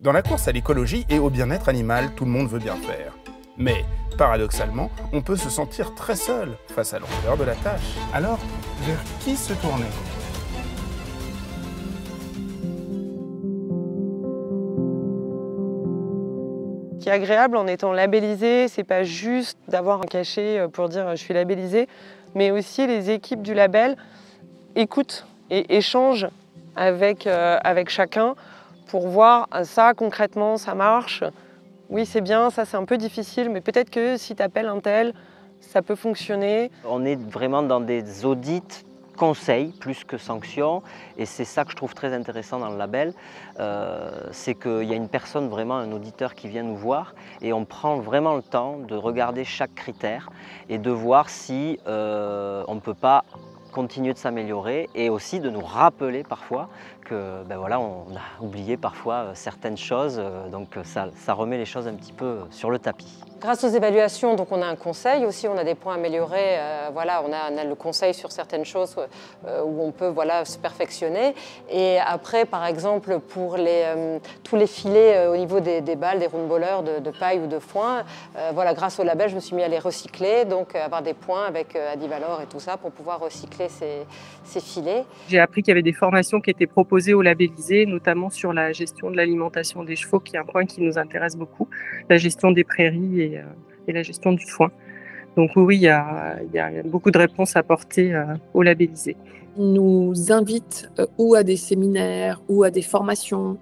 Dans la course à l'écologie et au bien-être animal, tout le monde veut bien faire. Mais, paradoxalement, on peut se sentir très seul face à l'ampleur de la tâche. Alors, vers qui se tourner ? Ce qui est agréable en étant labellisé, c'est pas juste d'avoir un cachet pour dire je suis labellisé, mais aussi les équipes du label écoutent et échangent avec chacun pour voir ça concrètement, ça marche. Oui, c'est bien, ça c'est un peu difficile, mais peut-être que si tu appelles un tel, ça peut fonctionner. On est vraiment dans des audits conseils plus que sanctions, et c'est ça que je trouve très intéressant dans le label, c'est qu'il y a une personne, vraiment un auditeur qui vient nous voir, et on prend vraiment le temps de regarder chaque critère et de voir si on ne peut pas continuer de s'améliorer, et aussi de nous rappeler parfois que voilà, on a oublié parfois certaines choses, donc ça remet les choses un petit peu sur le tapis. Grâce aux évaluations, donc on a un conseil aussi, on a des points améliorés, voilà, on a le conseil sur certaines choses où on peut voilà, se perfectionner. Et après, par exemple, pour tous les filets au niveau des balles, des roundballers de paille ou de foin, voilà, grâce au label, je me suis mis à les recycler, donc avoir des points avec Adivalor et tout ça pour pouvoir recycler ces filets. J'ai appris qu'il y avait des formations qui étaient proposées aux labellisés, notamment sur la gestion de l'alimentation des chevaux, qui est un point qui nous intéresse beaucoup, la gestion des prairies et la gestion du foin. Donc oui, il y a beaucoup de réponses à apporter aux labellisés. Ils nous invitent ou à des séminaires ou à des formations.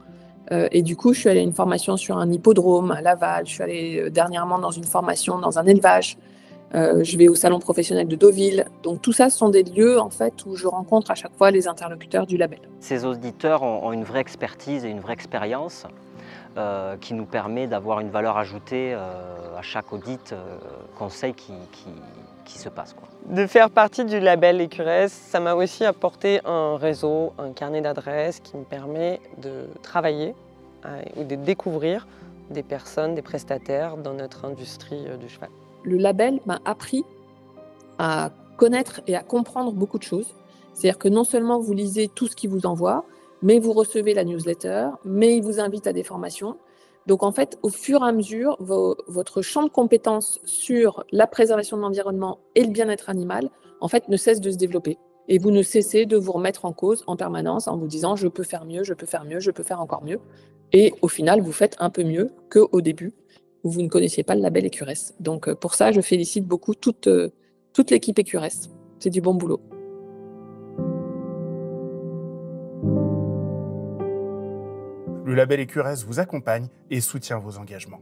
Et du coup, je suis allée à une formation sur un hippodrome à Laval. Je suis allée dernièrement dans une formation dans un élevage. Je vais au salon professionnel de Deauville. Donc tout ça, ce sont des lieux en fait où je rencontre à chaque fois les interlocuteurs du label. Ces auditeurs ont une vraie expertise et une vraie expérience qui nous permet d'avoir une valeur ajoutée à chaque audit, conseil qui se passe, quoi. De faire partie du label Écuresse, ça m'a aussi apporté un réseau, un carnet d'adresses qui me permet de travailler ou de découvrir des personnes, des prestataires dans notre industrie du cheval. Le label m'a appris à connaître et à comprendre beaucoup de choses. C'est-à-dire que non seulement vous lisez tout ce qu'il vous envoie, mais vous recevez la newsletter, mais il vous invite à des formations. Donc en fait, au fur et à mesure, votre champ de compétences sur la préservation de l'environnement et le bien-être animal, en fait, ne cesse de se développer. Et vous ne cessez de vous remettre en cause en permanence en vous disant « je peux faire mieux, je peux faire mieux, je peux faire encore mieux ». Et au final, vous faites un peu mieux qu'au début, où vous ne connaissiez pas le label Écuresse. Donc pour ça, je félicite beaucoup toute l'équipe Écuresse. C'est du bon boulot. Le label Écuresse vous accompagne et soutient vos engagements.